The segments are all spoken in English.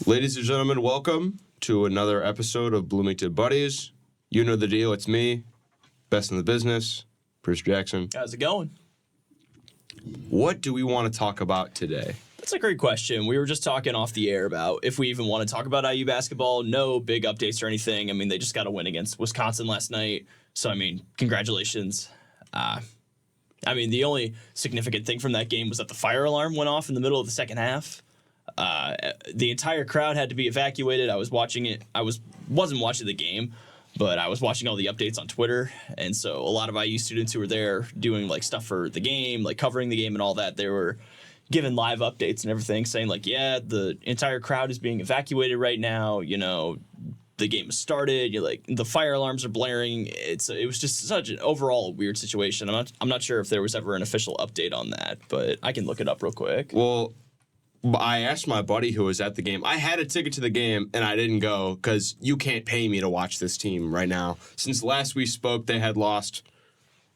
Ladies and gentlemen, welcome to another episode of Bloomington Buddies. You know the deal. It's me, best in the business, Bruce Jackson. How's it going? What do we want to talk about today? That's a great question. We were just talking off the air about if we even want to talk about IU basketball. No big updates or anything. I mean, they just got a win against Wisconsin last night. So, I mean, congratulations. The only significant thing from that game was that the fire alarm went off in the middle of the second half. The entire crowd had to be evacuated. I was watching it. Wasn't watching the game, but I was watching all the updates on Twitter. And so a lot of IU students who were there doing like stuff for the game, like covering the game and all that, they were giving live updates and everything, saying like, yeah, the entire crowd is being evacuated right now. You know, the game has started. You're like, the fire alarms are blaring. It was just such an overall weird situation. I'm not sure if there was ever an official update on that, but I can look it up real quick. Well, I asked my buddy who was at the game. I had a ticket to the game, and I didn't go because you can't pay me to watch this team right now. Since last we spoke, they had lost.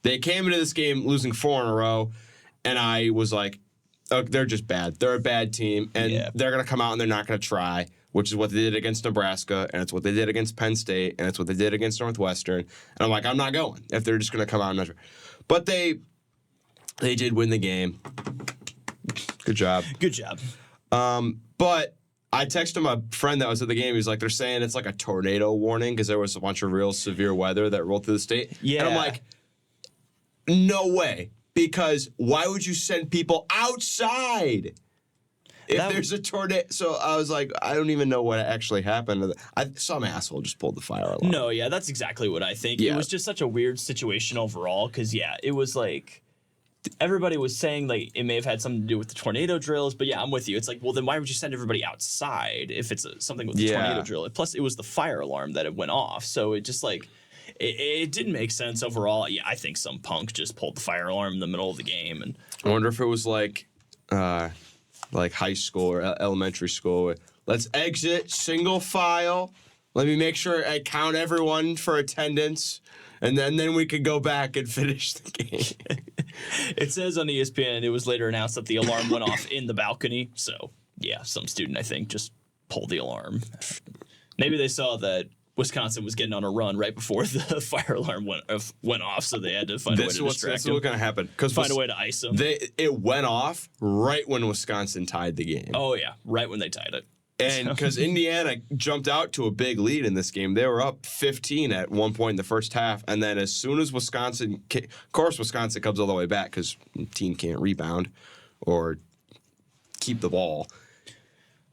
They came into this game losing 4 in a row, and I was like, oh, they're just bad. They're a bad team, and they're going to come out and they're not going to try, which is what they did against Nebraska, and it's what they did against Penn State, and it's what they did against Northwestern. And I'm like, I'm not going if they're just going to come out and not try. But they did win the game. Good job. Good job. But I texted my friend that was at the game. He's like, they're saying it's like a tornado warning because there was a bunch of real severe weather that rolled through the state. Yeah. And I'm like, no way. Because why would you send people outside if there's a tornado? So I was like, I don't even know what actually happened. Some asshole just pulled the fire alarm. No, yeah, that's exactly what I think. Yeah. It was just such a weird situation overall because, it was like everybody was saying like it may have had something to do with the tornado drills. But, yeah, I'm with you. It's like, well, then why would you send everybody outside if it's something with the tornado drill? Plus, it was the fire alarm that it went off. So it just like it didn't make sense overall. Yeah, I think some punk just pulled the fire alarm in the middle of the game. And I wonder if it was like high school or elementary school. Let's exit single file. Let me make sure I count everyone for attendance, and then we could go back and finish the game. It says on ESPN it was later announced that the alarm went off in the balcony. So, yeah, some student, I think, just pulled the alarm. Maybe they saw that Wisconsin was getting on a run right before the fire alarm went off, so they had to find a way to distract them. This is what's going to happen. Find a way to ice them. It went off right when Wisconsin tied the game. Oh, yeah, right when they tied it. And because Indiana jumped out to a big lead in this game. They were up 15 at one point in the first half. And then as soon as Wisconsin comes all the way back because the team can't rebound or keep the ball.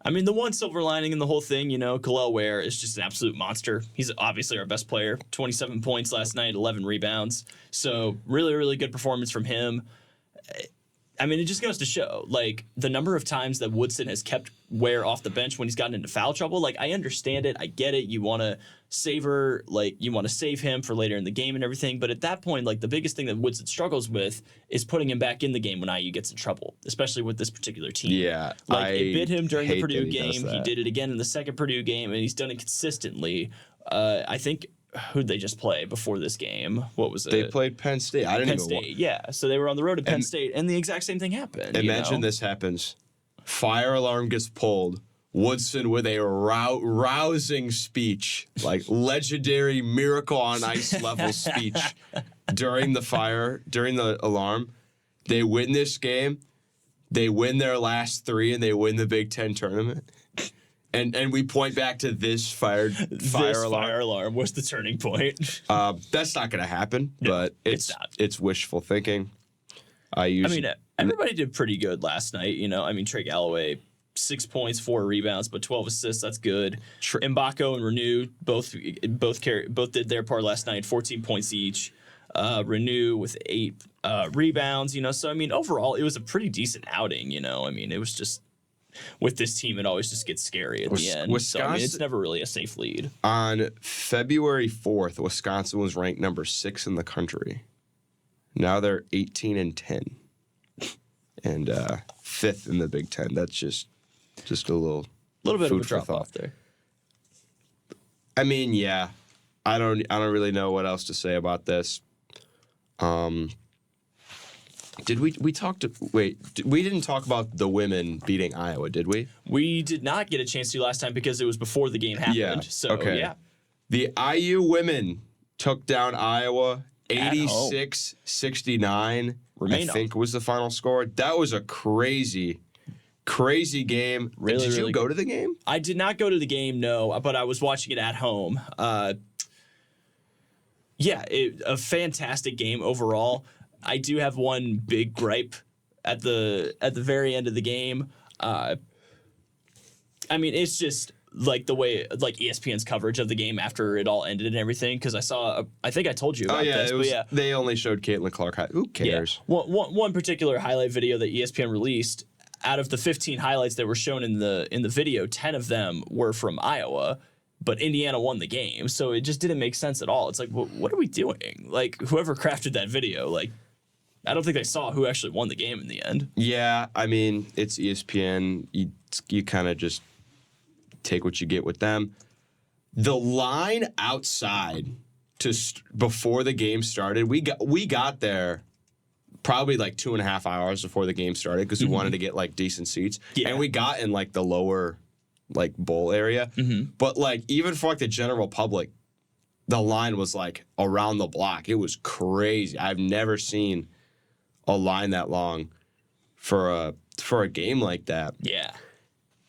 I mean, the one silver lining in the whole thing, Khalil Ware is just an absolute monster. He's obviously our best player. 27 points last night, 11 rebounds. So really, really good performance from him. I mean, it just goes to show, like, the number of times that Woodson has kept Ware off the bench when he's gotten into foul trouble. Like, I understand it. I get it. You want to you want to save him for later in the game and everything. But at that point, like, the biggest thing that Woodson struggles with is putting him back in the game when IU gets in trouble, especially with this particular team. Yeah. Like, it bit him during the Purdue game. He did it again in the second Purdue game, and he's done it consistently. I think... Who'd they just play before this game? What was it? They played Penn State. Penn State, yeah. So they were on the road to Penn State, and the exact same thing happened. Imagine this happens. Fire alarm gets pulled. Woodson with a rousing speech, like legendary Miracle on Ice level speech during the alarm. They win this game. They win their last 3, and they win the Big Ten tournament. And we point back to this fire alarm was the turning point. That's not going to happen, but it's wishful thinking. Everybody did pretty good last night. Trey Galloway, 6 points, 4 rebounds, but 12 assists. That's good. Mbako and Renew both did their part last night. 14 points each. Renew with 8 rebounds. So overall, it was a pretty decent outing. It was just. With this team, it always just gets scary at the end. Wisconsin, it's never really a safe lead. On February 4th, Wisconsin was ranked number 6 in the country. Now they're 18-10, and 5th in the Big Ten. That's just a little bit of a drop off there. I mean, yeah, I don't really know what else to say about this. Did we talked? Wait, we didn't talk about the women beating Iowa, did we? We did not get a chance to last time because it was before the game happened. Yeah. So, Okay. yeah. The IU women took down Iowa At home. 86-69. Remain I think was the final score. That was a crazy game. Really, Did you really go to the game? I did not go to the game, no, but I was watching it at home. A fantastic game overall. I do have one big gripe at the very end of the game. I mean, it's just like the way like ESPN's coverage of the game after it all ended and everything. Because I think I told you about this. It was, but yeah, they only showed Caitlin Clark. Who cares? Yeah. One particular highlight video that ESPN released. Out of the 15 highlights that were shown in the video, 10 of them were from Iowa. But Indiana won the game, so it just didn't make sense at all. It's like, well, what are we doing? Like, whoever crafted that video, like, I don't think they saw who actually won the game in the end. Yeah, I mean, it's ESPN. You kind of just take what you get with them. The line outside before the game started, we got there probably like 2.5 hours before the game started because we wanted to get like decent seats, and we got in like the lower like bowl area. But like even for like the general public, the line was like around the block. It was crazy. I've never seen a line that long for a game like that. Yeah.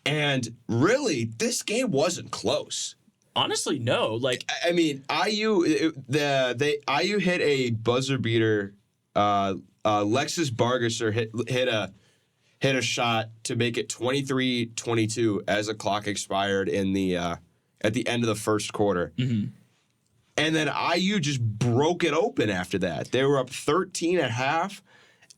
And really, this game wasn't close. Honestly, no. Like, I mean, IU hit a buzzer beater. Lexus Bargesser hit a shot to make it 23-22 as the clock expired in the at the end of the first quarter. And then IU just broke it open after that. They were up 13 at half,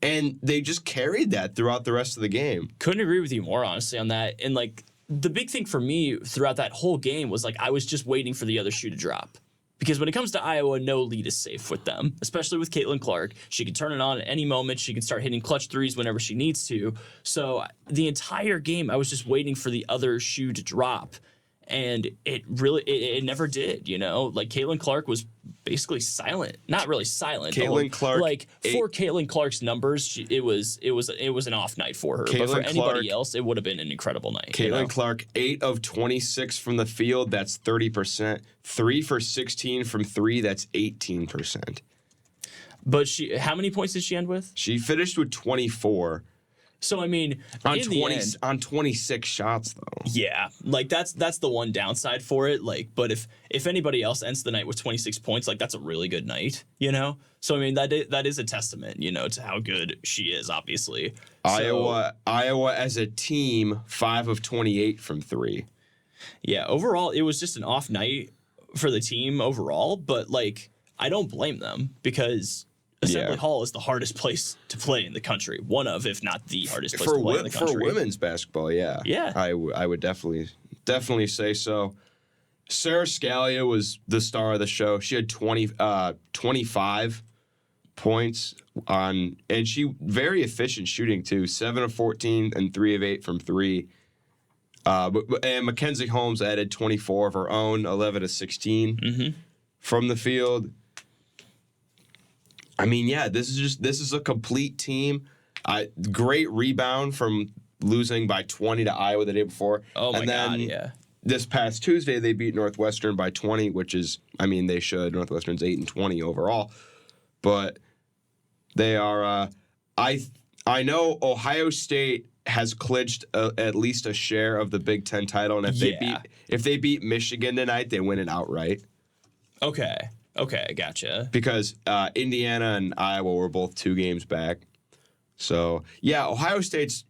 and they just carried that throughout the rest of the game. Couldn't agree with you more, honestly, on that. And, like, the big thing for me throughout that whole game was, like, I was just waiting for the other shoe to drop. Because when it comes to Iowa, no lead is safe with them, especially with Caitlin Clark. She can turn it on at any moment. She can start hitting clutch threes whenever she needs to. So the entire game, I was just waiting for the other shoe to drop. And it never did, you know? Like, Caitlin Clark was basically silent. Not really silent. Caitlin Clark, like, for Caitlin Clark's numbers, it was an off night for her. But for anybody else, it would have been an incredible night. Caitlin Clark, 8 of 26 from the field. That's 30%. 3 for 16 from 3. That's 18%. But how many points did she end with? She finished with 24. So, I mean, on 26 shots, though. Yeah, like that's the one downside for it. Like, but if anybody else ends the night with 26 points, like that's a really good night, you know. So I mean that is a testament, you know, to how good she is. Obviously, Iowa as a team, 5 of 28 from 3. Yeah, overall it was just an off night for the team overall, but like I don't blame them because Assembly Hall is the hardest place to play in the country. One of, if not the hardest place to play in the country. For women's basketball, yeah. Yeah. I would definitely say so. Sarah Scalia was the star of the show. She had 25 points and she very efficient shooting too. 7 of 14 and 3 of 8 from 3. And Mackenzie Holmes added 24 of her own, 11 of 16 from the field. I mean, yeah, this is a complete team. Great rebound from losing by 20 to Iowa the day before. Oh my God, yeah. This past Tuesday, they beat Northwestern by 20, which is, I mean, they should. Northwestern's 8 and 20 overall, but they are. I know Ohio State has clinched at least a share of the Big Ten title, and if they beat Michigan tonight, they win it outright. Okay, gotcha. Because Indiana and Iowa were both 2 games back. So, yeah, Ohio State's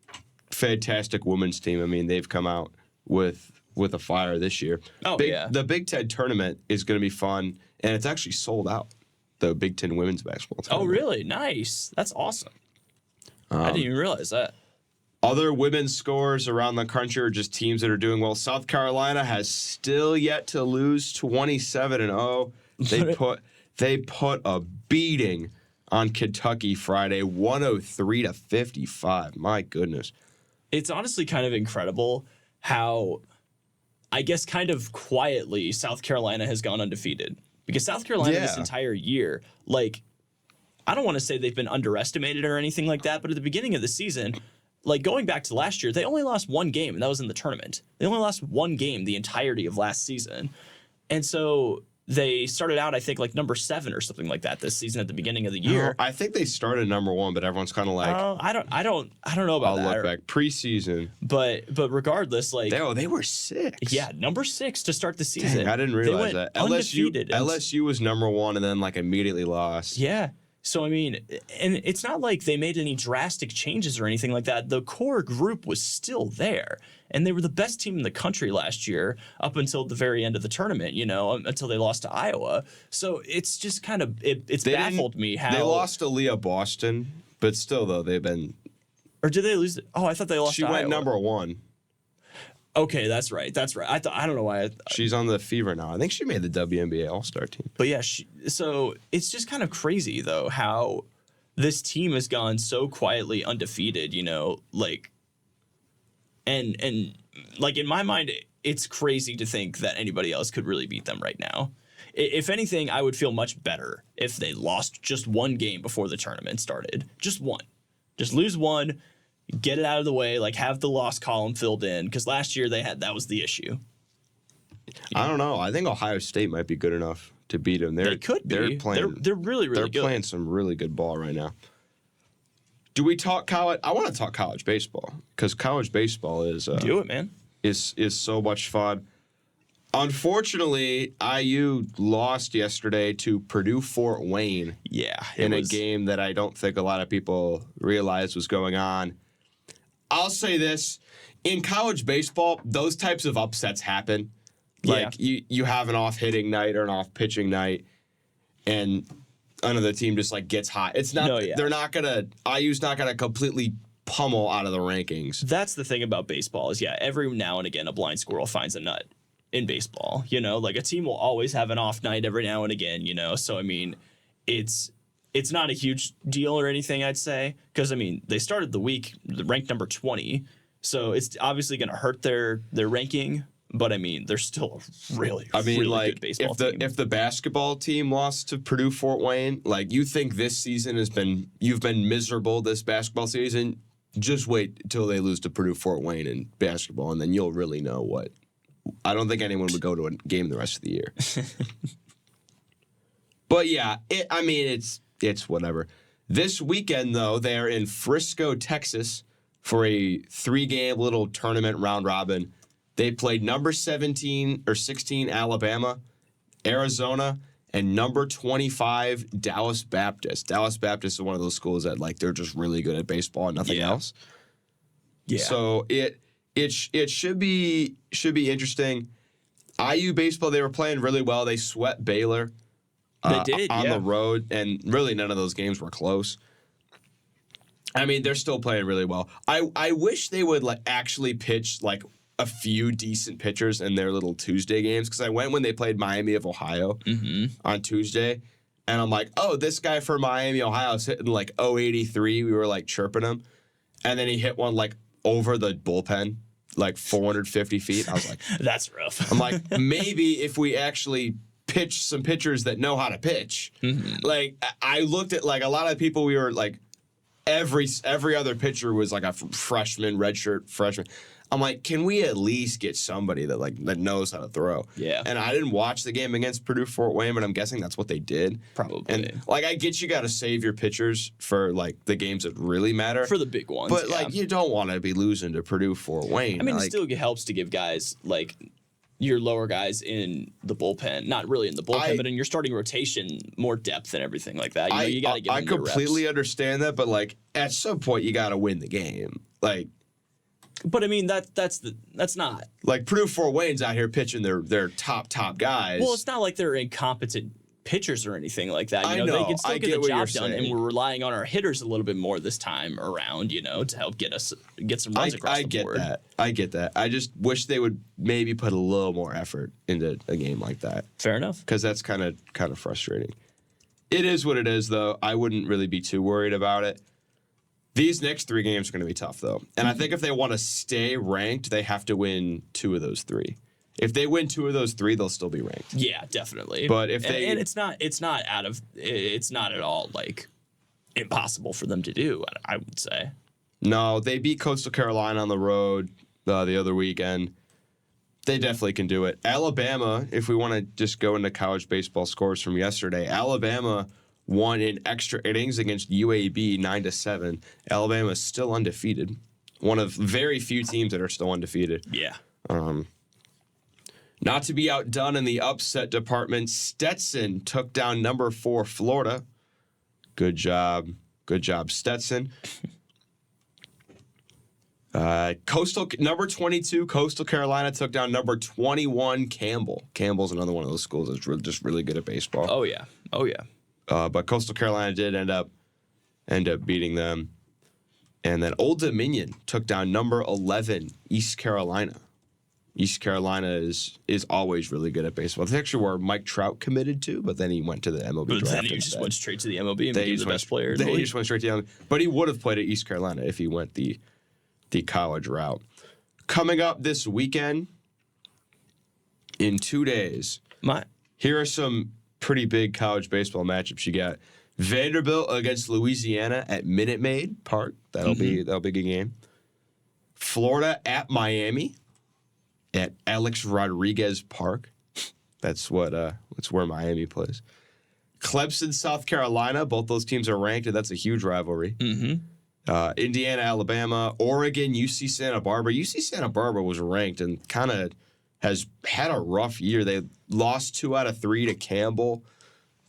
fantastic women's team. I mean, they've come out with a fire this year. The Big Ten tournament is going to be fun, and it's actually sold out, the Big Ten women's basketball tournament. Oh, really? Nice. That's awesome. I didn't even realize that. Other women's scores around the country are just teams that are doing well. South Carolina has still yet to lose 27-0. They put a beating on Kentucky Friday, 103-55. My goodness. It's honestly kind of incredible how, I guess kind of quietly, South Carolina has gone undefeated. Because South Carolina this entire year, like, I don't want to say they've been underestimated or anything like that, but at the beginning of the season, like going back to last year, they only lost one game, and that was in the tournament. They only lost one game the entirety of last season. And so they started out, I think, like number 7 or something like that this season at the beginning of the year. I think they started number 1, but everyone's kind of like, I don't know about that. I'll look back preseason. But regardless, like they were 6. Yeah, number 6 to start the season. Dang, I didn't realize that. LSU was number 1 and then like immediately lost. Yeah. So, I mean, and it's not like they made any drastic changes or anything like that. The core group was still there. And they were the best team in the country last year up until the very end of the tournament, until they lost to Iowa. So it's just kind of, it's baffled me how. They lost to Leah Boston, but still, though, they've been. Or did they lose? Oh, I thought they lost to Iowa. She went number 1. Okay, that's right. I don't know why. She's on the Fever now. I think she made the WNBA All-Star team. But yeah, so it's just kind of crazy though how this team has gone so quietly undefeated. Like, and like in my mind, it's crazy to think that anybody else could really beat them right now. If anything, I would feel much better if they lost just one game before the tournament started. Just one. Just lose one. Get it out of the way, like have the loss column filled in, because last year that was the issue. I don't know. I think Ohio State might be good enough to beat them. They could be. They're really, really good. They're playing some really good ball right now. Do we talk college? I want to talk college baseball because college baseball is do it, man. Is so much fun. Unfortunately, IU lost yesterday to Purdue Fort Wayne. Yeah, in a game that I don't think a lot of people realized was going on. I'll say this. In college baseball, those types of upsets happen. Like, you have an off-hitting night or an off-pitching night, and another team just, like, gets hot. It's not, they're not going to, IU's not going to completely pummel out of the rankings. That's the thing about baseball is, every now and again, a blind squirrel finds a nut in baseball. Like, a team will always have an off night every now and again, So, I mean, it's not a huge deal or anything, I'd say, because, I mean, they started the week ranked number 20, so it's obviously going to hurt their ranking, but, I mean, they're still a really good baseball team. If the basketball team lost to Purdue Fort Wayne, like, you think this season you've been miserable this basketball season, just wait until they lose to Purdue Fort Wayne in basketball, and then you'll really know what. I don't think anyone would go to a game the rest of the year. But, yeah, it's whatever. This weekend, though, they're in Frisco, Texas for a 3-game little tournament round robin. They played number 17 or 16 Alabama, Arizona, and number 25 Dallas Baptist. Dallas Baptist is one of those schools that they're just really good at baseball and nothing else. Yeah. So it should be interesting. IU baseball, they were playing really well. They swept Baylor. They did on the road, and really none of those games were close. I mean, they're still playing really well. I wish they would actually pitch a few decent pitchers in their little Tuesday games, because I went when they played Miami of Ohio on Tuesday, and I'm like, oh, this guy for Miami, Ohio is hitting 083. We were chirping him, and then he hit one over the bullpen, 450 feet. I was like, that's rough. I'm like, maybe if we actually pitch some pitchers that know how to pitch. I looked at a lot of people, we were every other pitcher was a freshman, redshirt freshman. I'm like, can we at least get somebody that knows how to throw? Yeah. And I didn't watch the game against Purdue Fort Wayne, but I'm guessing that's what they did. Probably. And I get you got to save your pitchers for the games that really matter. For the big ones. But you don't want to be losing to Purdue Fort Wayne. I mean, it still helps to give guys your lower guys in the bullpen, not really in the bullpen, but in your starting rotation, more depth and everything like that. You got to give them I completely understand that, but at some point you got to win the game. But I mean that's not Purdue Fort Wayne's out here pitching their top guys. Well, it's not like they're incompetent pitchers or anything like that. I know. They can still get the job done, saying. and we're relying on our hitters a little bit more this time around, to help get some runs across the board. I get that. I just wish they would maybe put a little more effort into a game like that. Fair enough. Because that's kind of frustrating. It is what it is, though. I wouldn't really be too worried about it. These next 3 games are going to be tough, though. And I think if they want to stay ranked, they have to win 2 of those 3. If they win 2 of those 3, they'll still be ranked. Yeah, definitely. But if they and it's not at all impossible for them to do, I would say. No, they beat Coastal Carolina on the road the other weekend. They definitely can do it. Alabama, if we want to just go into college baseball scores from yesterday, Alabama won in extra innings against UAB 9-7. Alabama is still undefeated. One of very few teams that are still undefeated. Yeah. Not to be outdone in the upset department, Stetson took down number 4 Florida. Good job. Good job, Stetson. Number 22, Coastal Carolina took down number 21, Campbell. Campbell's another one of those schools that's just really good at baseball. Oh, yeah. Oh, yeah. But Coastal Carolina did end up beating them. And then Old Dominion took down number 11, East Carolina. East Carolina is always really good at baseball. That's actually where Mike Trout committed to, but then he went to the MLB But draft then he instead. just went straight to the MLB and became the best player in the He league. just went straight to the MLB. But he would have played at East Carolina if he went the college route. Coming up this weekend, in 2 days, here are some pretty big college baseball matchups you got. Vanderbilt against Louisiana at Minute Maid Park. That'll be a good game. Florida at Miami at Alex Rodriguez Park. That's where Miami plays. Clemson, South Carolina. Both those teams are ranked, and that's a huge rivalry. Indiana, Alabama, Oregon, UC Santa Barbara. UC Santa Barbara was ranked and kind of has had a rough year. They lost 2 out of 3 to Campbell.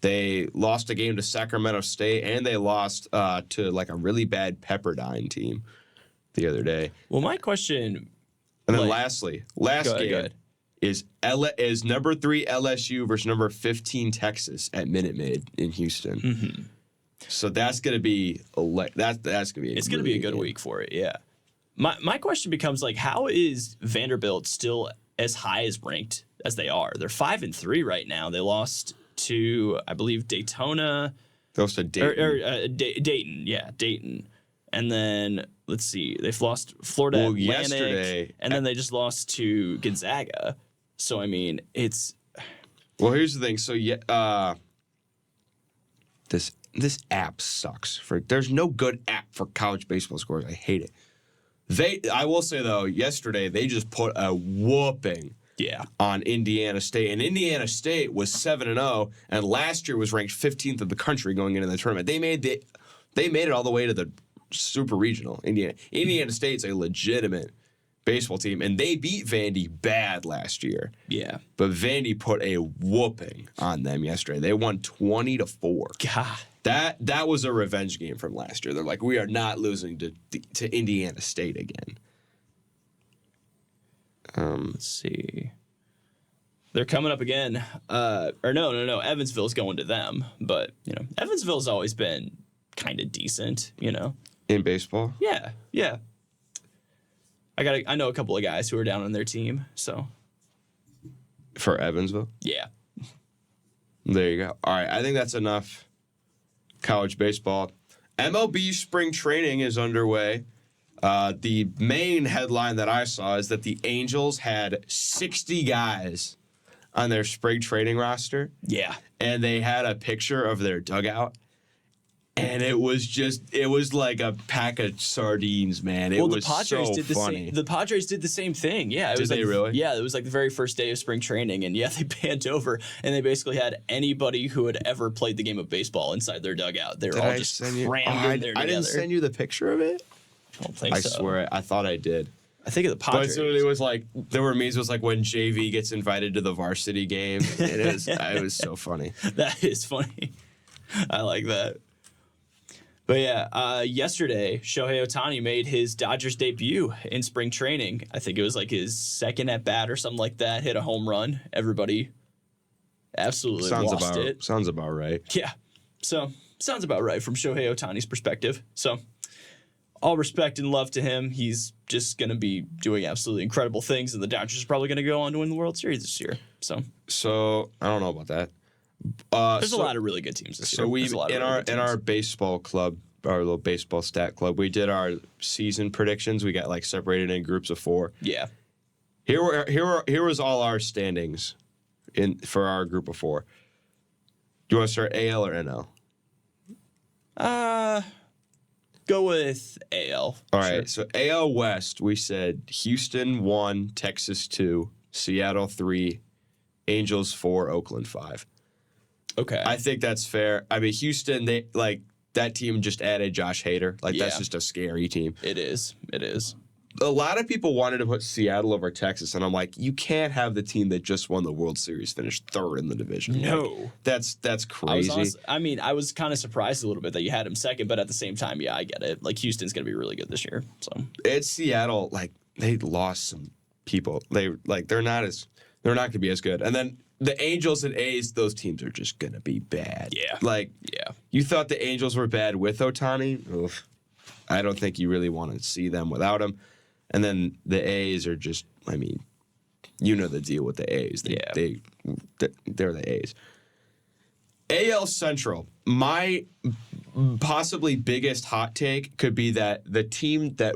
They lost a game to Sacramento State, and they lost to like a really bad Pepperdine team the other day. Well, my question... And then lastly, last game is number 3 LSU versus number 15 Texas at Minute Maid in Houston. So that's gonna be that's gonna be. It's gonna be a good week for it. Yeah. My question becomes like, how is Vanderbilt still as high as ranked as they are? They're 5-3 right now. They lost to, I believe, Daytona. They lost to Dayton. Dayton, yeah, Dayton. And then let's see, they've lost Florida Atlantic, yesterday, and then they just lost to Gonzaga. So I mean, it's. Well, here's the thing. So this app sucks. There's no good app for college baseball scores. I hate it. I will say though, yesterday they just put a whooping. Yeah. On Indiana State. And Indiana State was 7-0, and last year was ranked 15th in the country going into the tournament. They made it all the way to the Super Regional. Indiana State's a legitimate baseball team, and they beat Vandy bad last year. Yeah. But Vandy put a whooping on them yesterday. They won 20-4. God. That was a revenge game from last year. They're like, we are not losing to Indiana State again. Let's see. They're coming up again. Or no. Evansville's going to them. But, Evansville's always been kind of decent, In baseball? Yeah. I know a couple of guys who are down on their team, so. For Evansville? Yeah. There you go. All right, I think that's enough college baseball. MLB spring training is underway. The main headline that I saw is that the Angels had 60 guys on their spring training roster. Yeah. And they had a picture of their dugout. And it was like a pack of sardines, man. It was so funny. The Padres did the same thing. Yeah. Did they really? Yeah, it was like the very first day of spring training. And yeah, they panned over and they basically had anybody who had ever played the game of baseball inside their dugout. They were all just crammed in there together. I didn't send you the picture of it? I don't think so. I swear, I thought I did. I think of the Padres. But it was like, there were memes, was like when JV gets invited to the varsity game. And it was so funny. That is funny. I like that. But yeah, yesterday, Shohei Ohtani made his Dodgers debut in spring training. I think it was like his second at bat or something like that. Hit a home run. Everybody absolutely lost it. Sounds about right. Yeah. So, sounds about right from Shohei Ohtani's perspective. So, all respect and love to him. He's just going to be doing absolutely incredible things, and the Dodgers are probably going to go on to win the World Series this year. So I don't know about that. There's a lot of really good teams this year. So we in our baseball club, our little baseball stat club, we did our season predictions. We got like separated in groups of 4. Yeah. Here was all our standings for our group of 4. Do you want to start AL or NL? Go with AL. All right, so AL West, we said Houston 1, Texas 2, Seattle 3, Angels 4, Oakland 5. Okay. I think that's fair. I mean, Houston, they that team just added Josh Hader. That's just a scary team. It is. A lot of people wanted to put Seattle over Texas, and I'm like, you can't have the team that just won the World Series finish third in the division. No. Like, that's crazy. I was kind of surprised a little bit that you had him second, but at the same time, yeah, I get it. Like, Houston's going to be really good this year. So it's Seattle. Like, they lost some people. They're not going to be as good. And then the Angels and A's, those teams are just going to be bad. Yeah. You thought the Angels were bad with Ohtani? Oof. I don't think you really want to see them without him. And then the A's are just, I mean, you know the deal with the A's. They're the A's. AL Central, my possibly biggest hot take could be that the team that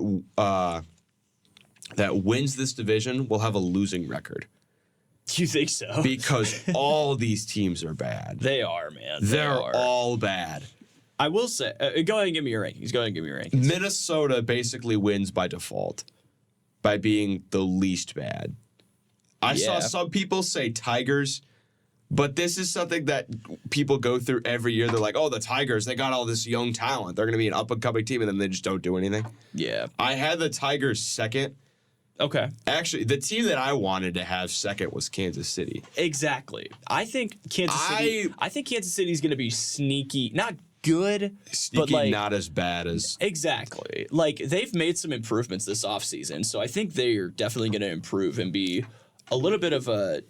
wins this division will have a losing record. You think so? Because all these teams are bad. They are, man. They're all bad. I will say, go ahead and give me your rankings. Minnesota basically wins by default by being the least bad. I saw some people say Tigers, but this is something that people go through every year. They're like, oh, the Tigers, they got all this young talent. They're going to be an up-and-coming team, and then they just don't do anything. Yeah. I had the Tigers second. Okay. Actually, the team that I wanted to have second was Kansas City. Exactly. I think Kansas City is going to be sneaky, not good, but like not as bad as exactly. Like they've made some improvements this offseason, so I think they're definitely going to improve and be a little bit of a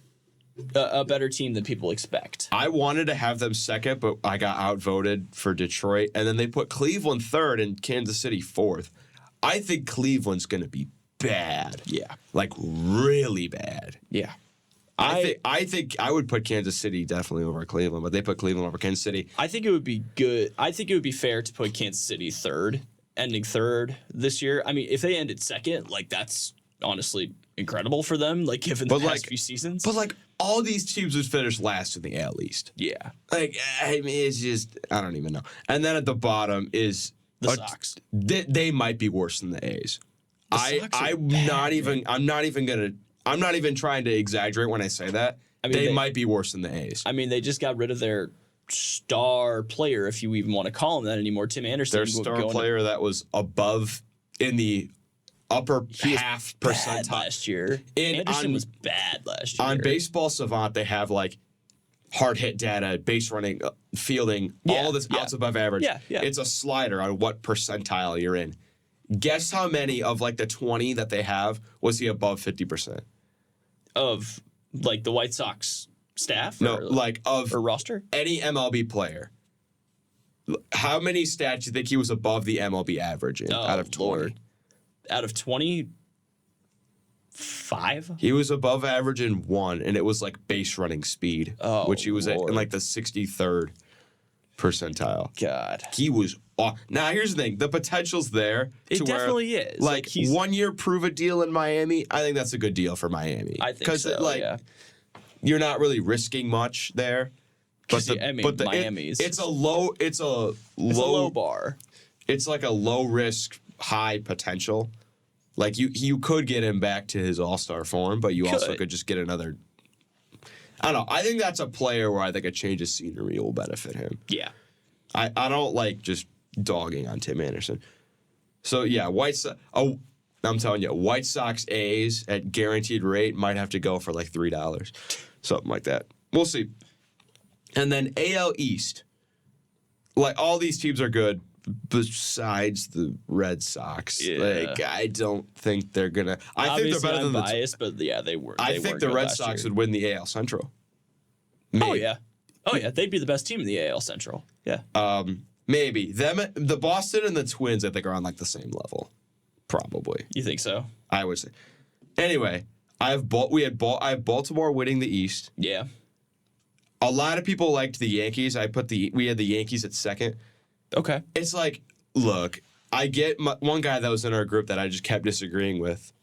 better team than people expect. I wanted to have them second, but I got outvoted for Detroit, and then they put Cleveland third and Kansas City fourth. I think Cleveland's going to be bad. Yeah. Like really bad. Yeah. I think I would put Kansas City definitely over Cleveland, but they put Cleveland over Kansas City. I think it would be good. I think it would be fair to put Kansas City third, ending third this year. I mean, if they ended second, like that's honestly incredible for them, like given the past few seasons. But like all these teams would finish last in the AL East. Yeah. Like I mean, it's just I don't even know. And then at the bottom is the Sox. They might be worse than the A's. I'm not even trying to exaggerate when I say that. I mean, they might be worse than the A's. I mean, they just got rid of their star player, if you even want to call him that anymore, Tim Anderson. Their star player that was above in the upper half percentile last year. Anderson was bad last year. On Baseball Savant, they have like hard hit data, base running, fielding, all this outs above average. Yeah. It's a slider on what percentile you're in. Guess how many of like the 20 that they have was he above 50%? Of like the White Sox staff? No, or roster? Any MLB player. How many stats do you think he was above the MLB average in out of 20? Lord. Out of 20? 5? He was above average in 1, and it was like base running speed, which he was at in like the 63rd percentile. God. He was now here's the thing. The potential's there. It definitely is. Like 1 year prove a deal in Miami, I think that's a good deal for Miami. I think so, you're not really risking much there. But Miami's it's a low bar. It's like a low risk, high potential. Like you could get him back to his all-star form, but you also could just get another. I don't know. I think that's a player where I think a change of scenery will benefit him. Yeah. I don't like just dogging on Tim Anderson. So yeah, I'm telling you, White Sox A's at guaranteed rate might have to go for like $3, something like that. We'll see. And then AL East, like all these teams are good besides the Red Sox. Yeah. Like I don't think they're gonna. I think they're better than biased, but yeah, they were. I think the Red Sox would win the AL Central. Maybe. Oh yeah, they'd be the best team in the AL Central. Yeah. Maybe the Boston and the Twins, I think, are on like the same level. Probably. You think so? I would say. Anyway, I have Baltimore winning the East. Yeah. A lot of people liked the Yankees. We had the Yankees at second. Okay. It's like, look, I get one guy that was in our group that I just kept disagreeing with.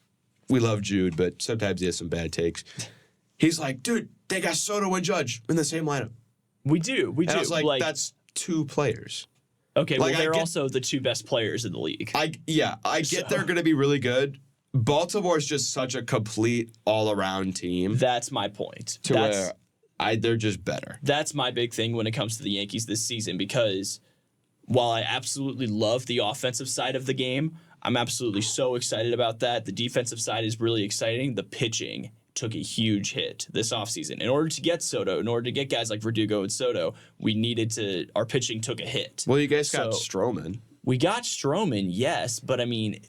We love Jude, but sometimes he has some bad takes. He's like, dude, they got Soto and Judge in the same lineup. We do. And I was like, that's 2 players. Okay, Like, well, they're also the two best players in the league. I get they're going to be really good. Baltimore's just such a complete all-around team. That's my point. Where they're just better. That's my big thing when it comes to the Yankees this season, because while I absolutely love the offensive side of the game, I'm absolutely so excited about that. The defensive side is really exciting. The pitching took a huge hit this offseason. In order to get Soto, in order to get guys like Verdugo and Soto, our pitching took a hit. Well, you guys got Stroman. We got Stroman, yes, but I mean,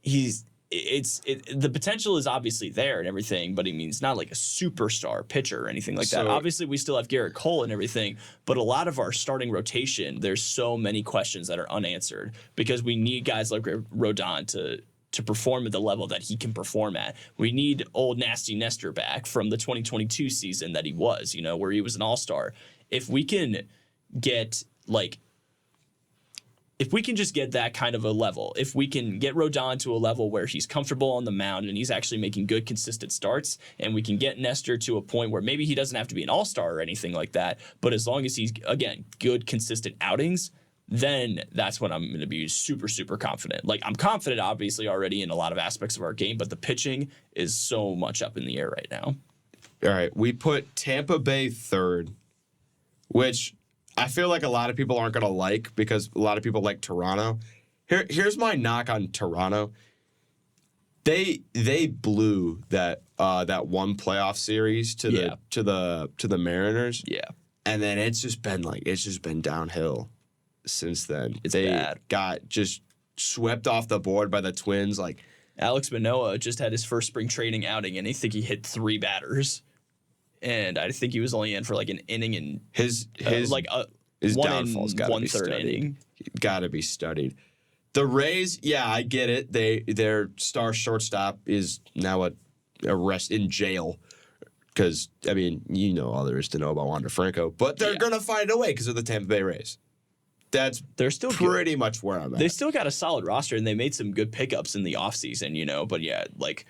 the potential is obviously there and everything, but he's not like a superstar pitcher or anything like that. Obviously, we still have Garrett Cole and everything, but a lot of our starting rotation, there's so many questions that are unanswered because we need guys like Rodon to perform at the level that he can perform at. We need old Nasty Nestor back from the 2022 season that he was, where he was an all-star. If we can just get that kind of a level, if we can get Rodon to a level where he's comfortable on the mound and he's actually making good, consistent starts, and we can get Nestor to a point where maybe he doesn't have to be an all-star or anything like that, but as long as he's, again, good, consistent outings, then that's when I'm going to be super, super confident. Like, I'm confident, obviously, already in a lot of aspects of our game, but the pitching is so much up in the air right now. All right, we put Tampa Bay third, which I feel like a lot of people aren't going to like because a lot of people like Toronto. Here's my knock on Toronto. They blew that one playoff series to the Mariners. Yeah. And then it's just been downhill since then. They bad. Got just swept off the board by the Twins. Like, Alex Manoah just had his first spring training outing, and I think he hit 3 batters. And I think he was only in for like an inning and his downfall's got to be studied. Got to be studied. The Rays, yeah, I get it. Their star shortstop is now in jail because all there is to know about Wander Franco. But they're gonna find a way because of the Tampa Bay Rays. They're still pretty much where I'm at. They still got a solid roster, and they made some good pickups in the offseason, But yeah, like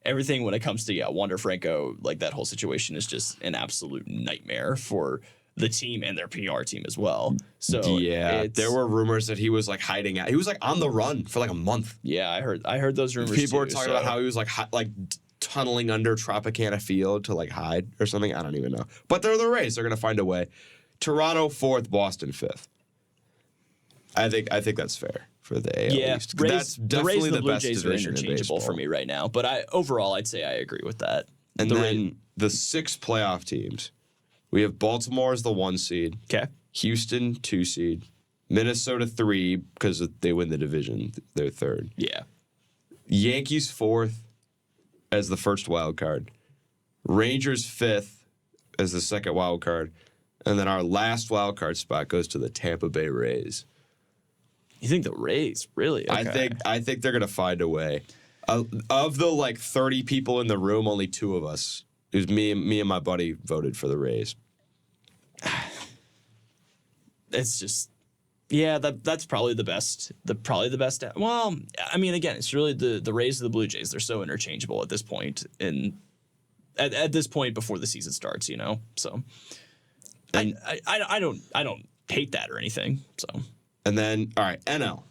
everything when it comes to Wander Franco, like that whole situation is just an absolute nightmare for the team and their PR team as well. So yeah, there were rumors that he was like hiding out. He was like on the run for like a month. Yeah, I heard those rumors. People were talking about how he was like tunneling under Tropicana Field to like hide or something. I don't even know. But they're the Rays. They're gonna find a way. Toronto 4th, Boston 5th. I think that's fair for the AL East. That's definitely the best division in baseball for me right now. But overall, I'd say I agree with that. And then the 6 playoff teams. We have Baltimore as the 1 seed. Okay. Houston 2 seed. Minnesota 3 because they win the division. They're 3rd. Yeah. Yankees 4th as the 1st wild card. Rangers 5th as the 2nd wild card. And then our last wild card spot goes to the Tampa Bay Rays. You think the Rays really? Okay. I think they're gonna find a way. Of the 30 people in the room, only 2 of us, it was me and my buddy, voted for the Rays. It's just, that's probably the best. Well, again, it's really the Rays and the Blue Jays. They're so interchangeable at this point, at this point before the season starts. So, and I don't hate that or anything. So. And then, all right, NL.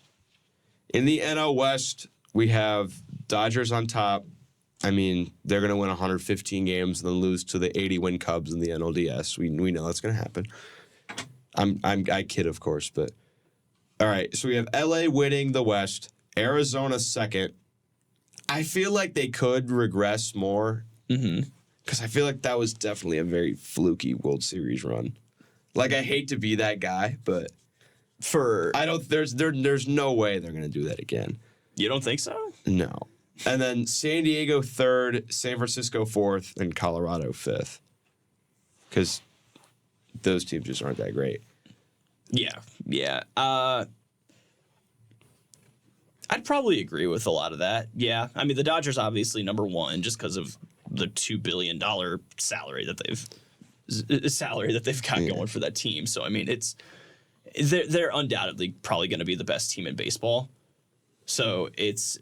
In the NL West, we have Dodgers on top. They're going to win 115 games and then lose to the 80-win Cubs in the NLDS. We know that's going to happen. I kid, of course, but all right. So we have LA winning the West, Arizona 2nd. I feel like they could regress more because I feel like that was definitely a very fluky World Series run. Like, I hate to be that guy, but. There's no way they're going to do that again. You don't think so? No. And then San Diego 3rd, San Francisco 4th, and Colorado 5th. Because those teams just aren't that great. Yeah. I'd probably agree with a lot of that. Yeah. The Dodgers obviously number 1 just because of the $2 billion salary that they've got going for that team. So, they're undoubtedly probably going to be the best team in baseball. So it's,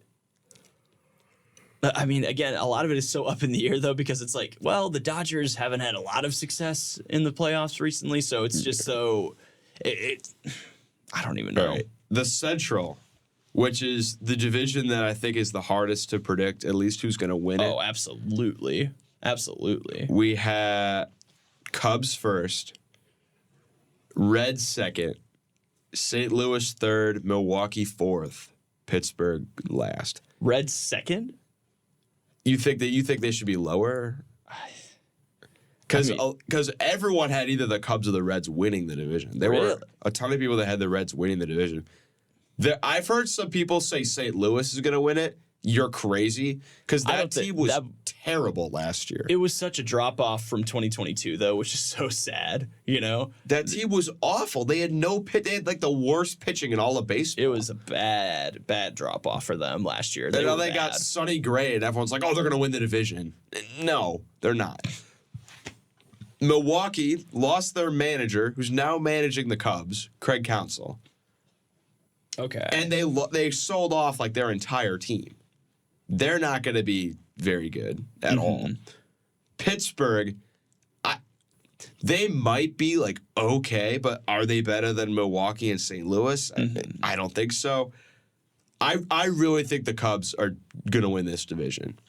again, a lot of it is so up in the air though, because it's like, well, the Dodgers haven't had a lot of success in the playoffs recently. So it's just I don't even know. Right. The Central, which is the division that I think is the hardest to predict, at least who's going to win it. Oh, absolutely. Absolutely. We have Cubs first, Reds second, St. Louis third, Milwaukee fourth, Pittsburgh last. Reds second? You think they should be lower? Because everyone had either the Cubs or the Reds winning the division. There were a ton of people that had the Reds winning the division. I've heard some people say St. Louis is going to win it. You're crazy. Because that team was terrible last year. It was such a drop-off from 2022, though, which is so sad, you know? That team was awful. They had no pitch. They had like the worst pitching in all of baseball. It was a bad drop-off for them last year. They got Sonny Gray, and everyone's like, oh, they're going to win the division. No, they're not. Milwaukee lost their manager, who's now managing the Cubs, Craig Counsell. Okay. And they sold off like their entire team. They're not going to be very good at all. Pittsburgh, they might be like okay, but are they better than Milwaukee and St. Louis? I don't think so. I really think the Cubs are going to win this division.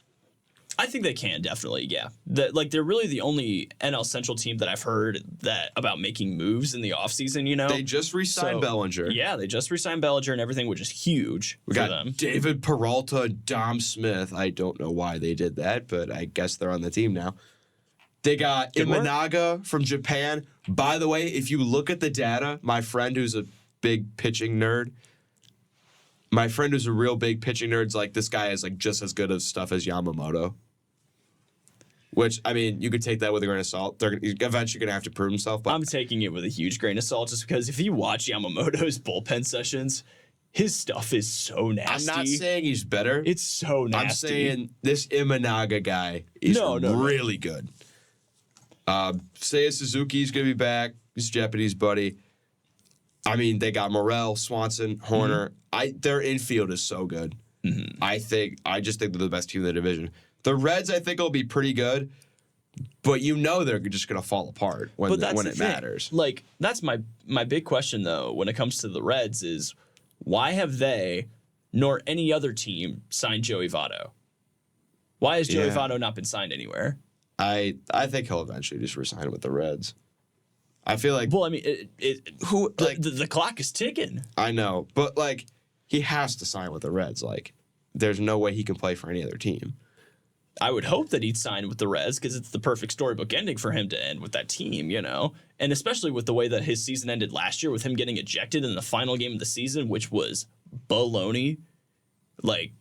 I think they can, definitely, yeah. They're really the only NL Central team that I've heard about making moves in the offseason, you know? They just re-signed Bellinger. Yeah, they just re-signed Bellinger and everything, which is huge for them. David Peralta, Dom Smith. I don't know why they did that, but I guess they're on the team now. They got Imanaga from Japan. By the way, if you look at the data, my friend who's a big pitching nerd, is like, this guy is like just as good of stuff as Yamamoto. Which, I mean, you could take that with a grain of salt. They're eventually going to have to prove himself. But I'm taking it with a huge grain of salt just because if you watch Yamamoto's bullpen sessions, his stuff is so nasty. I'm not saying he's better. It's so nasty. I'm saying this Imanaga guy is really good. Seiya Suzuki's going to be back. He's Japanese buddy. I mean, they got Morel, Swanson, Horner. Their infield is so good. I just think they're the best team in the division. The Reds, I think, will be pretty good, but they're just going to fall apart when it matters. Like, that's my big question, though, when it comes to the Reds is why have they, nor any other team, signed Joey Votto? Why has Joey Votto not been signed anywhere? I think he'll eventually just resign with the Reds. I feel like... Well, I mean, the clock is ticking. I know, but, like, he has to sign with the Reds. Like, there's no way he can play for any other team. I would hope that he'd sign with the Reds because it's the perfect storybook ending for him to end with that team, you know? And especially with the way that his season ended last year with him getting ejected in the final game of the season, which was baloney. Like,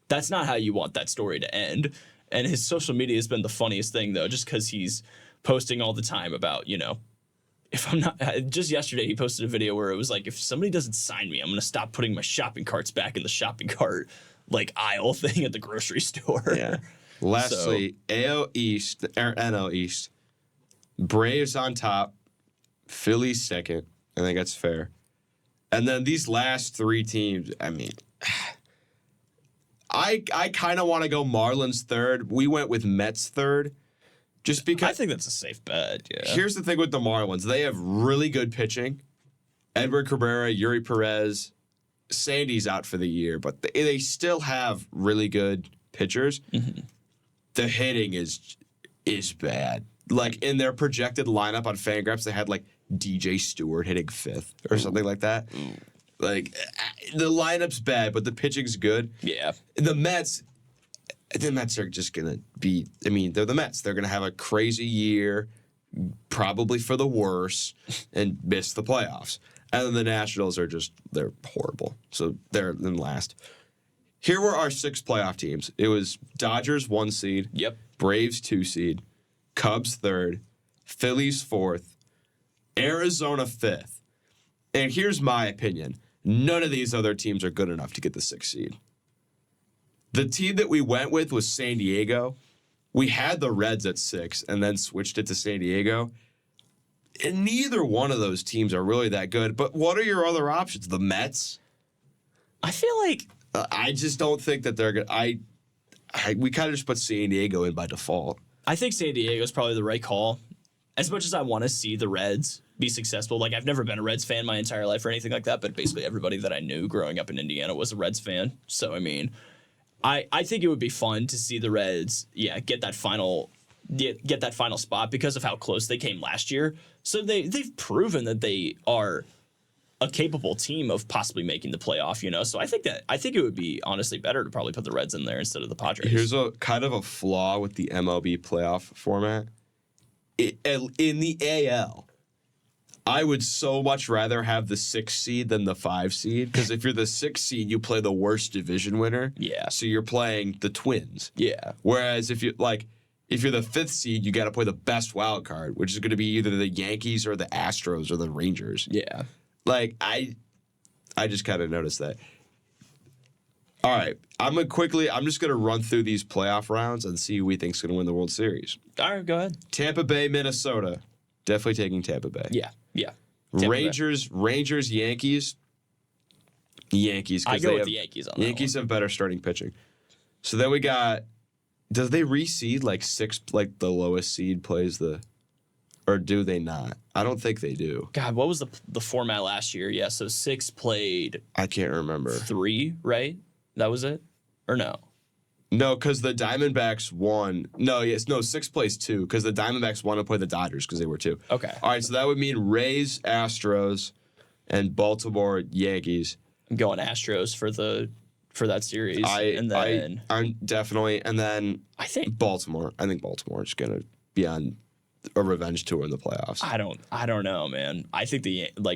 that's not how you want that story to end. And his social media has been the funniest thing, though, just because he's posting all the time about, if I'm not... Just yesterday, he posted a video where it was like, if somebody doesn't sign me, I'm going to stop putting my shopping carts back in the shopping cart, like, aisle thing at the grocery store. Yeah. Lastly, NL East, Braves on top, Phillies second. I think that's fair. And then these last three teams, I mean, I kind of want to go Marlins third. We went with Mets third. Just because I think that's a safe bet, yeah. Here's the thing with the Marlins. They have really good pitching. Edward Cabrera, Yuri Perez, Sandy's out for the year, but they still have really good pitchers. The hitting is bad. Like, in their projected lineup on Fangraphs, they had, like, DJ Stewart hitting fifth or something like that. Like, the lineup's bad, but the pitching's good. Yeah. The Mets are just going to be... I mean, they're the Mets. They're going to have a crazy year, probably for the worse, and miss the playoffs. And then the Nationals they're horrible. So they're in last. Here were our 6 playoff teams. It was Dodgers 1 seed. Yep. Braves 2 seed. Cubs 3rd. Phillies 4th. Arizona 5th. And here's my opinion. None of these other teams are good enough to get the 6th seed. The team that we went with was San Diego. We had the Reds at 6 and then switched it to San Diego. And neither one of those teams are really that good. But what are your other options? The Mets? I feel like... I just don't think that they're going to... We kind of just put San Diego in by default. I think San Diego's probably the right call. as much as I want to see the Reds be successful, like I've never been a Reds fan my entire life or anything like that, but basically everybody that I knew growing up in Indiana was a Reds fan. So, I mean, I think it would be fun to see the Reds, get that final spot because of how close they came last year. So they've proven that they are a capable team of possibly making the playoff, So I think it would be honestly better to probably put the Reds in there instead of the Padres. Here's a kind of a flaw with the MLB playoff format. In the AL, I would so much rather have the 6 seed than the 5 seed, because if you're the 6 seed, you play the worst division winner. Yeah. So you're playing the Twins. Yeah. Whereas if you're the 5th seed, you got to play the best wild card, which is going to be either the Yankees or the Astros or the Rangers. Yeah. Like, I just kind of noticed that. All right, I'm just going to run through these playoff rounds and see who we think's going to win the World Series. All right, go ahead. Tampa Bay, Minnesota. Definitely taking Tampa Bay. Yeah. Rangers, Yankees. Yankees. I go with the Yankees on that Yankees have better starting pitching. So then we got, does they reseed like the lowest seed plays the... Or do they not? I don't think they do. God, what was the format last year? Yeah, so 6 played... I can't remember. 3, right? That was it? Or no? No, because the Diamondbacks won. No, 6 plays 2, because the Diamondbacks won to play the Dodgers because they were 2. Okay. All right, so that would mean Rays, Astros, and Baltimore, Yankees. I'm going Astros for that series. I'm definitely... And then I think Baltimore. I think Baltimore is going to be on a revenge tour in the playoffs. I don't know, man. I think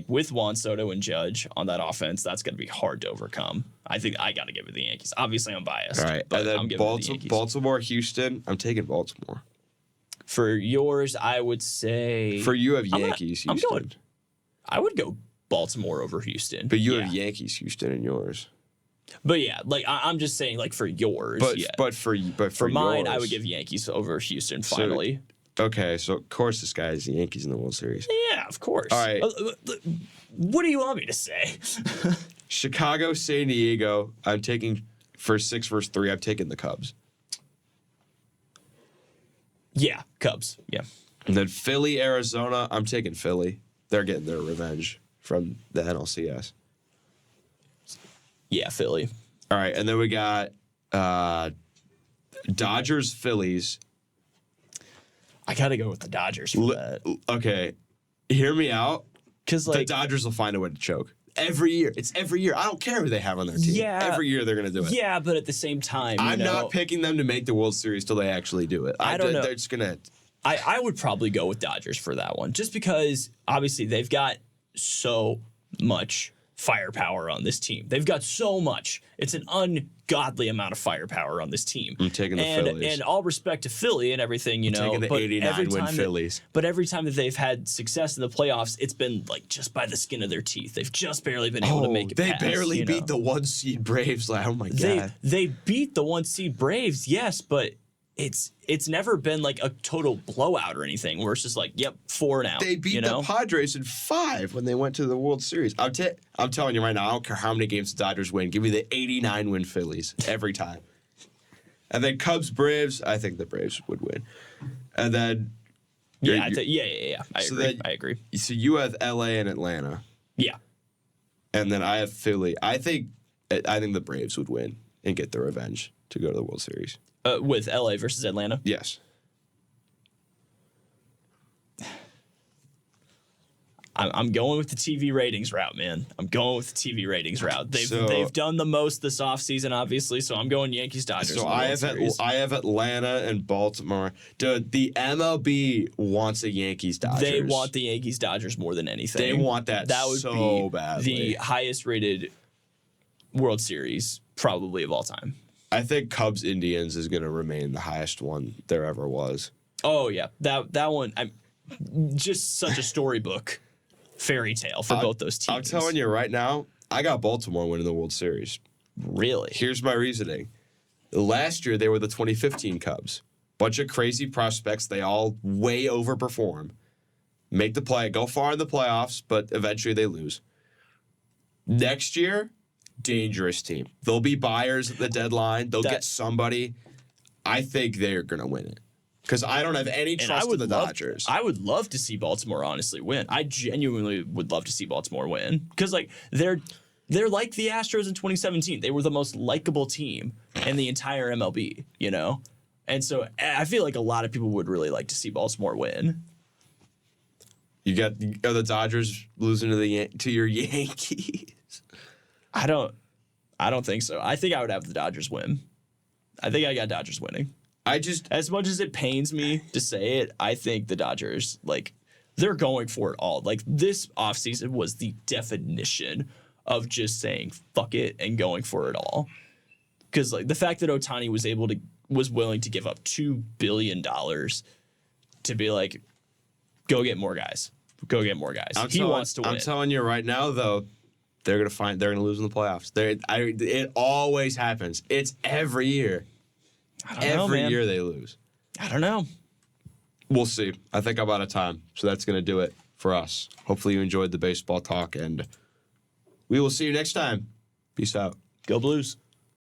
with Juan Soto and Judge on that offense, that's going to be hard to overcome. I think I got to give it the Yankees. Obviously, I'm biased. All right, but and then I'm giving it the Yankees. Baltimore, Houston. I'm taking Baltimore. For yours, I would say... For you have Yankees, Houston. I would go Baltimore over Houston. But you have Yankees, Houston in yours. But yeah, I'm just saying, for yours. But for mine, yours, I would give Yankees over Houston finally. Okay, so of course this guy is the Yankees in the World Series. Yeah, of course. All right. What do you want me to say? Chicago, San Diego. I'm taking for 6 versus 3. I'm taking the Cubs. Yeah, Cubs. Yeah. And then Philly, Arizona. I'm taking Philly. They're getting their revenge from the NLCS. Yeah, Philly. All right, and then we got Dodgers, Phillies. I gotta go with the Dodgers for that. Okay, hear me out. Because the Dodgers will find a way to choke every year. It's every year. I don't care who they have on their team. Yeah, every year they're gonna do it. Yeah, but at the same time, I'm not picking them to make the World Series till they actually do it. I don't know. They're just gonna. I would probably go with Dodgers for that one, just because obviously they've got so much firepower on this team. They've got so much. It's an ungodly amount of firepower on this team. I'm taking the Phillies. And all respect to Philly and everything, I'm taking the 89-win Phillies. But every time that they've had success in the playoffs, it's been just by the skin of their teeth. They've just barely been able to make it past. They barely beat the 1-seed Braves. Oh my God. They beat the 1-seed Braves, yes, but it's never been a total blowout or anything where it's just yep, 4 now. They beat the Padres in 5 when they went to the World Series. I'm telling you right now, I don't care how many games the Dodgers win. Give me the 89-win Phillies every time. And then Cubs, Braves. I think the Braves would win. And then I agree. So you have LA and Atlanta. Yeah. And then I have Philly. I think the Braves would win and get their revenge to go to the World Series. With LA versus Atlanta? Yes. I'm going with the TV ratings route, man. I'm going with the TV ratings route. They've done the most this offseason, obviously, so I'm going Yankees Dodgers. So I have Atlanta and Baltimore. Dude, the MLB wants a Yankees Dodgers. They want the Yankees Dodgers more than anything. They want that would so be badly. The highest rated World Series probably of all time. I think Cubs Indians is going to remain the highest one there ever was. Oh yeah, that one. I'm just such a storybook fairy tale for both those teams. I'm telling you right now, I got Baltimore winning the World Series. Really? Here's my reasoning. Last year they were the 2015 Cubs. Bunch of crazy prospects. They all way overperform. Make the play, go far in the playoffs, but eventually they lose. Next year, dangerous team. They'll be buyers at the deadline. They'll get somebody. I think they're going to win it. because I don't have any trust in the Dodgers. I would love to see Baltimore honestly win. I genuinely would love to see Baltimore win because like they're like the Astros in 2017. They were the most likable team in the entire MLB, you know? And so I feel like a lot of people would really like to see Baltimore win. Are the Dodgers losing to your Yankees? I don't think so. I think I would have the Dodgers win. I think I got Dodgers winning. As much as it pains me to say it, I think the Dodgers, like, they're going for it all. Like, this offseason was the definition of just saying fuck it and going for it all. Because, like, the fact that Ohtani was willing to give up $2 billion to be like, go get more guys. Go get more guys. He wants to win. I'm telling you right now, though, they're gonna lose in the playoffs. It always happens. It's every year. Every year they lose. I don't know. We'll see. I think I'm out of time, so that's gonna do it for us. Hopefully you enjoyed the baseball talk, and we will see you next time. Peace out. Go Blues.